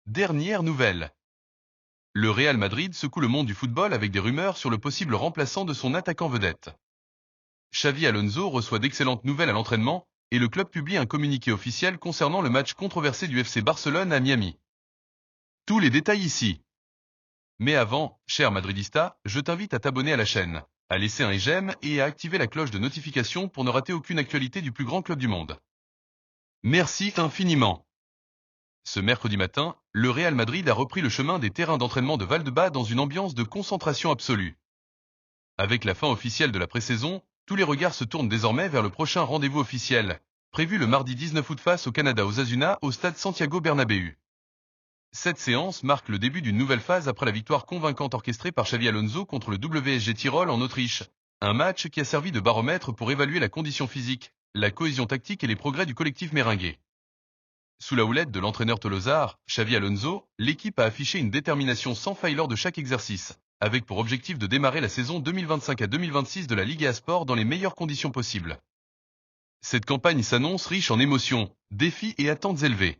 Dernière nouvelle. Le Real Madrid secoue le monde du football avec des rumeurs sur le possible remplaçant de son attaquant vedette. Xavi Alonso reçoit d'excellentes nouvelles à l'entraînement, et le club publie un communiqué officiel concernant le match controversé du FC Barcelone à Miami. Tous les détails ici. Mais avant, cher madridista, je t'invite à t'abonner à la chaîne, à laisser un j'aime et à activer la cloche de notification pour ne rater aucune actualité du plus grand club du monde. Merci infiniment. Ce mercredi matin, le Real Madrid a repris le chemin des terrains d'entraînement de Valdebebas dans une ambiance de concentration absolue. Avec la fin officielle de la pré-saison, tous les regards se tournent désormais vers le prochain rendez-vous officiel, prévu le mardi 19 août face au Canada Osasuna au stade Santiago Bernabéu. Cette séance marque le début d'une nouvelle phase après la victoire convaincante orchestrée par Xavi Alonso contre le WSG Tirol en Autriche, un match qui a servi de baromètre pour évaluer la condition physique, la cohésion tactique et les progrès du collectif méringué. Sous la houlette de l'entraîneur tolosar, Xavi Alonso, l'équipe a affiché une détermination sans faille lors de chaque exercice, avec pour objectif de démarrer la saison 2025 à 2026 de la Liga Sport dans les meilleures conditions possibles. Cette campagne s'annonce riche en émotions, défis et attentes élevées.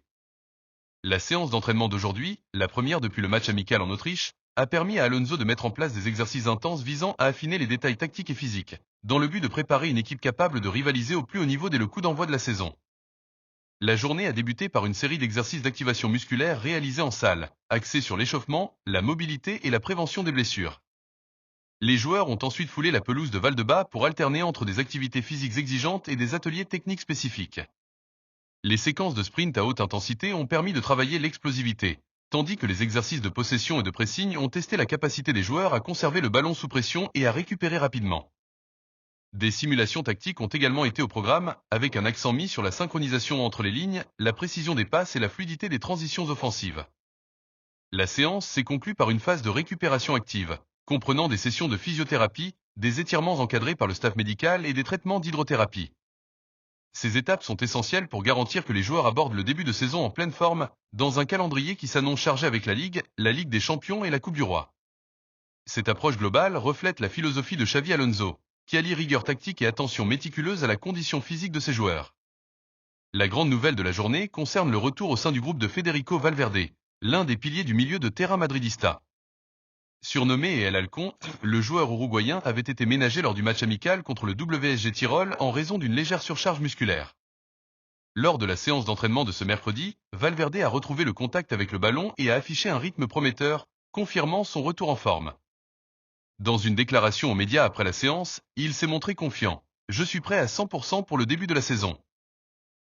La séance d'entraînement d'aujourd'hui, la première depuis le match amical en Autriche, a permis à Alonso de mettre en place des exercices intenses visant à affiner les détails tactiques et physiques, dans le but de préparer une équipe capable de rivaliser au plus haut niveau dès le coup d'envoi de la saison. La journée a débuté par une série d'exercices d'activation musculaire réalisés en salle, axés sur l'échauffement, la mobilité et la prévention des blessures. Les joueurs ont ensuite foulé la pelouse de Valdebebas pour alterner entre des activités physiques exigeantes et des ateliers techniques spécifiques. Les séquences de sprint à haute intensité ont permis de travailler l'explosivité, tandis que les exercices de possession et de pressing ont testé la capacité des joueurs à conserver le ballon sous pression et à récupérer rapidement. Des simulations tactiques ont également été au programme, avec un accent mis sur la synchronisation entre les lignes, la précision des passes et la fluidité des transitions offensives. La séance s'est conclue par une phase de récupération active, comprenant des sessions de physiothérapie, des étirements encadrés par le staff médical et des traitements d'hydrothérapie. Ces étapes sont essentielles pour garantir que les joueurs abordent le début de saison en pleine forme, dans un calendrier qui s'annonce chargé avec la Ligue des Champions et la Coupe du Roi. Cette approche globale reflète la philosophie de Xavi Alonso, qui allie rigueur tactique et attention méticuleuse à la condition physique de ses joueurs. La grande nouvelle de la journée concerne le retour au sein du groupe de Federico Valverde, l'un des piliers du milieu de terrain madridista. Surnommé El Halcón, le joueur uruguayen avait été ménagé lors du match amical contre le WSG Tirol en raison d'une légère surcharge musculaire. Lors de la séance d'entraînement de ce mercredi, Valverde a retrouvé le contact avec le ballon et a affiché un rythme prometteur, confirmant son retour en forme. Dans une déclaration aux médias après la séance, il s'est montré confiant. « Je suis prêt à 100% pour le début de la saison.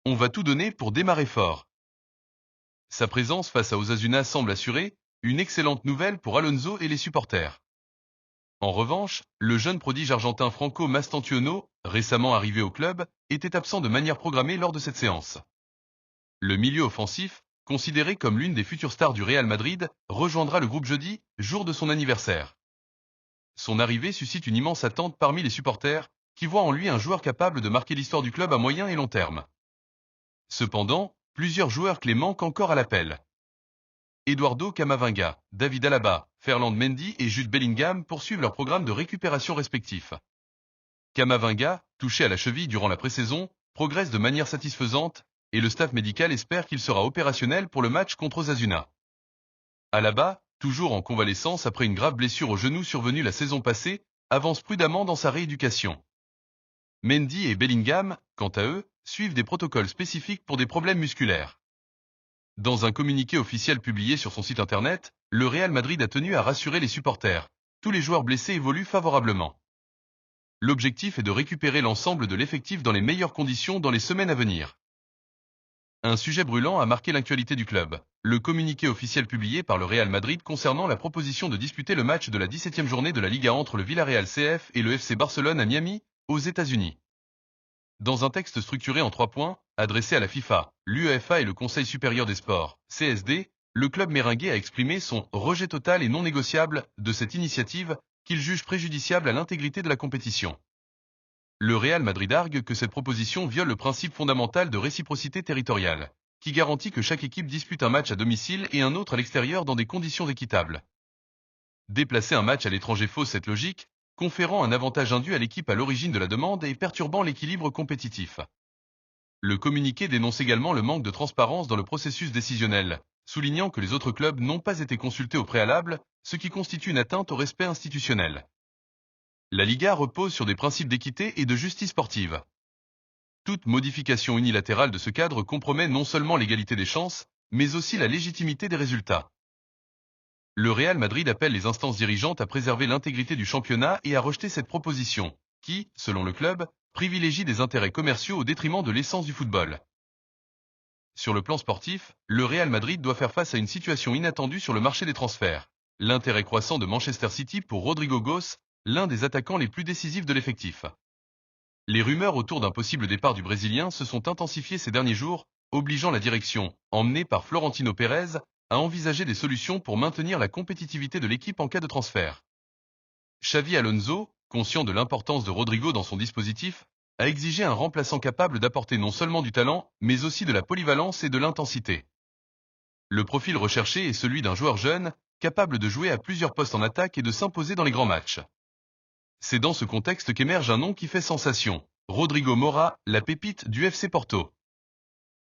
On va tout donner pour démarrer fort. » Sa présence face à Osasuna semble assurer, une excellente nouvelle pour Alonso et les supporters. En revanche, le jeune prodige argentin Franco Mastantuono, récemment arrivé au club, était absent de manière programmée lors de cette séance. Le milieu offensif, considéré comme l'une des futures stars du Real Madrid, rejoindra le groupe jeudi, jour de son anniversaire. Son arrivée suscite une immense attente parmi les supporters, qui voient en lui un joueur capable de marquer l'histoire du club à moyen et long terme. Cependant, plusieurs joueurs clés manquent encore à l'appel. Eduardo Camavinga, David Alaba, Ferland Mendy et Jude Bellingham poursuivent leur programme de récupération respectif. Camavinga, touché à la cheville durant la pré-saison, progresse de manière satisfaisante, et le staff médical espère qu'il sera opérationnel pour le match contre Osasuna. Alaba, toujours en convalescence après une grave blessure au genou survenue la saison passée, avance prudemment dans sa rééducation. Mendy et Bellingham, quant à eux, suivent des protocoles spécifiques pour des problèmes musculaires. Dans un communiqué officiel publié sur son site internet, le Real Madrid a tenu à rassurer les supporters. Tous les joueurs blessés évoluent favorablement. L'objectif est de récupérer l'ensemble de l'effectif dans les meilleures conditions dans les semaines à venir. Un sujet brûlant a marqué l'actualité du club. Le communiqué officiel publié par le Real Madrid concernant la proposition de disputer le match de la 17e journée de la Liga entre le Villarreal CF et le FC Barcelone à Miami, aux États-Unis. Dans un texte structuré en 3 points, adressé à la FIFA, l'UEFA et le Conseil supérieur des sports, CSD, le club méringué a exprimé son rejet total et non négociable de cette initiative qu'il juge préjudiciable à l'intégrité de la compétition. Le Real Madrid argue que cette proposition viole le principe fondamental de réciprocité territoriale, qui garantit que chaque équipe dispute un match à domicile et un autre à l'extérieur dans des conditions équitables. Déplacer un match à l'étranger fausse cette logique, conférant un avantage indu à l'équipe à l'origine de la demande et perturbant l'équilibre compétitif. Le communiqué dénonce également le manque de transparence dans le processus décisionnel, soulignant que les autres clubs n'ont pas été consultés au préalable, ce qui constitue une atteinte au respect institutionnel. La Liga repose sur des principes d'équité et de justice sportive. Toute modification unilatérale de ce cadre compromet non seulement l'égalité des chances, mais aussi la légitimité des résultats. Le Real Madrid appelle les instances dirigeantes à préserver l'intégrité du championnat et à rejeter cette proposition, qui, selon le club, privilégie des intérêts commerciaux au détriment de l'essence du football. Sur le plan sportif, le Real Madrid doit faire face à une situation inattendue sur le marché des transferts. L'intérêt croissant de Manchester City pour Rodrigo Goes, l'un des attaquants les plus décisifs de l'effectif. Les rumeurs autour d'un possible départ du Brésilien se sont intensifiées ces derniers jours, obligeant la direction, emmenée par Florentino Pérez, à envisager des solutions pour maintenir la compétitivité de l'équipe en cas de transfert. Xavi Alonso, conscient de l'importance de Rodrigo dans son dispositif, a exigé un remplaçant capable d'apporter non seulement du talent, mais aussi de la polyvalence et de l'intensité. Le profil recherché est celui d'un joueur jeune, capable de jouer à plusieurs postes en attaque et de s'imposer dans les grands matchs. C'est dans ce contexte qu'émerge un nom qui fait sensation, Rodrigo Mora, la pépite du FC Porto.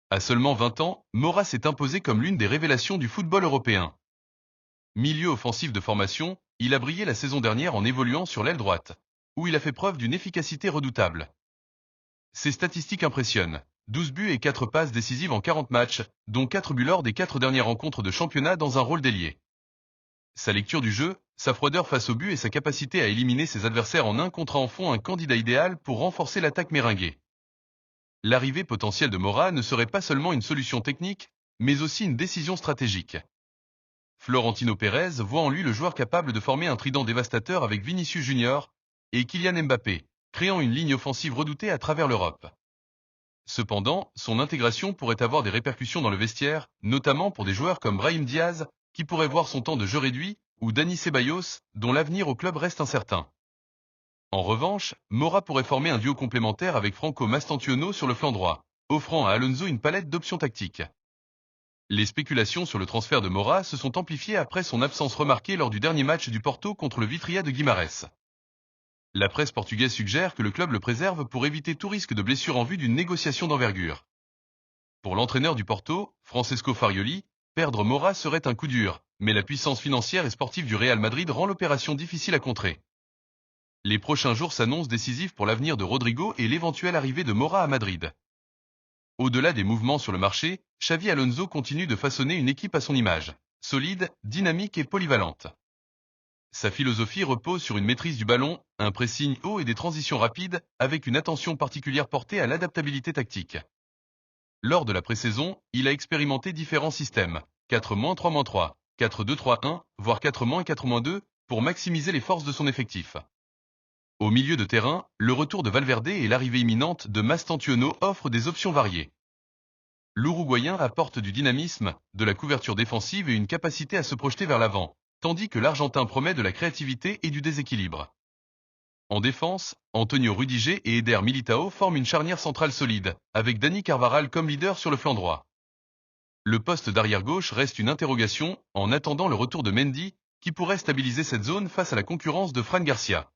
À seulement 20 ans, Mora s'est imposé comme l'une des révélations du football européen. Milieu offensif de formation, il a brillé la saison dernière en évoluant sur l'aile droite, où il a fait preuve d'une efficacité redoutable. Ses statistiques impressionnent, 12 buts et 4 passes décisives en 40 matchs, dont 4 buts lors des 4 dernières rencontres de championnat dans un rôle d'ailier. Sa lecture du jeu, sa froideur face au but et sa capacité à éliminer ses adversaires en 1 contre 1 en font un candidat idéal pour renforcer l'attaque méringuée. L'arrivée potentielle de Mora ne serait pas seulement une solution technique, mais aussi une décision stratégique. Florentino Pérez voit en lui le joueur capable de former un trident dévastateur avec Vinicius Junior et Kylian Mbappé, créant une ligne offensive redoutée à travers l'Europe. Cependant, son intégration pourrait avoir des répercussions dans le vestiaire, notamment pour des joueurs comme Brahim Diaz, qui pourrait voir son temps de jeu réduit, ou Dani Ceballos, dont l'avenir au club reste incertain. En revanche, Mora pourrait former un duo complémentaire avec Franco Mastantuono sur le flanc droit, offrant à Alonso une palette d'options tactiques. Les spéculations sur le transfert de Mora se sont amplifiées après son absence remarquée lors du dernier match du Porto contre le Vitória de Guimarães. La presse portugaise suggère que le club le préserve pour éviter tout risque de blessure en vue d'une négociation d'envergure. Pour l'entraîneur du Porto, Francesco Farioli, perdre Mora serait un coup dur, mais la puissance financière et sportive du Real Madrid rend l'opération difficile à contrer. Les prochains jours s'annoncent décisifs pour l'avenir de Rodrigo et l'éventuelle arrivée de Mora à Madrid. Au-delà des mouvements sur le marché, Xavi Alonso continue de façonner une équipe à son image, solide, dynamique et polyvalente. Sa philosophie repose sur une maîtrise du ballon, un pressing haut et des transitions rapides, avec une attention particulière portée à l'adaptabilité tactique. Lors de la pré-saison, il a expérimenté différents systèmes, 4-3-3, 4-2-3-1, voire 4-4-2, pour maximiser les forces de son effectif. Au milieu de terrain, le retour de Valverde et l'arrivée imminente de Mastantuono offrent des options variées. L'Uruguayen apporte du dynamisme, de la couverture défensive et une capacité à se projeter vers l'avant, tandis que l'Argentin promet de la créativité et du déséquilibre. En défense, Antonio Rudiger et Eder Militao forment une charnière centrale solide, avec Dani Carvajal comme leader sur le flanc droit. Le poste d'arrière-gauche reste une interrogation, en attendant le retour de Mendy, qui pourrait stabiliser cette zone face à la concurrence de Fran Garcia.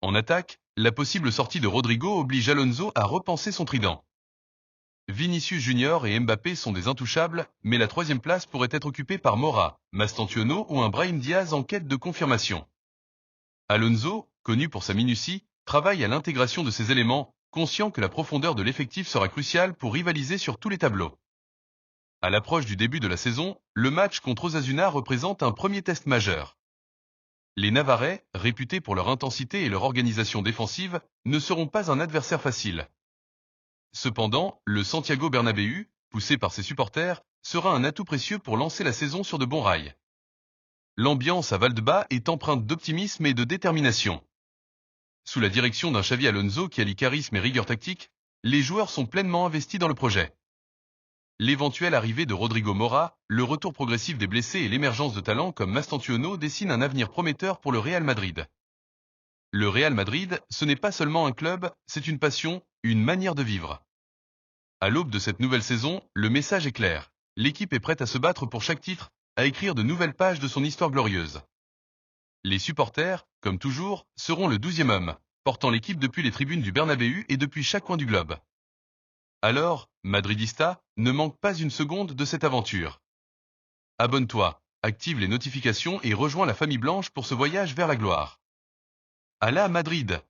En attaque, la possible sortie de Rodrigo oblige Alonso à repenser son trident. Vinicius Junior et Mbappé sont des intouchables, mais la troisième place pourrait être occupée par Mora, Mastantuono ou un Brahim Diaz en quête de confirmation. Alonso, connu pour sa minutie, travaille à l'intégration de ces éléments, conscient que la profondeur de l'effectif sera cruciale pour rivaliser sur tous les tableaux. À l'approche du début de la saison, le match contre Osasuna représente un premier test majeur. Les Navarrais, réputés pour leur intensité et leur organisation défensive, ne seront pas un adversaire facile. Cependant, le Santiago Bernabéu, poussé par ses supporters, sera un atout précieux pour lancer la saison sur de bons rails. L'ambiance à Valdebebas est empreinte d'optimisme et de détermination. Sous la direction d'un Xavi Alonso qui allie charisme et rigueur tactique, les joueurs sont pleinement investis dans le projet. L'éventuelle arrivée de Rodrigo Mora, le retour progressif des blessés et l'émergence de talents comme Mastantuono dessinent un avenir prometteur pour le Real Madrid. Le Real Madrid, ce n'est pas seulement un club, c'est une passion, une manière de vivre. À l'aube de cette nouvelle saison, le message est clair. L'équipe est prête à se battre pour chaque titre, à écrire de nouvelles pages de son histoire glorieuse. Les supporters, comme toujours, seront le 12e homme, portant l'équipe depuis les tribunes du Bernabéu et depuis chaque coin du globe. Alors, Madridista, ne manque pas une seconde de cette aventure. Abonne-toi, active les notifications et rejoins la famille blanche pour ce voyage vers la gloire. Alla Madrid!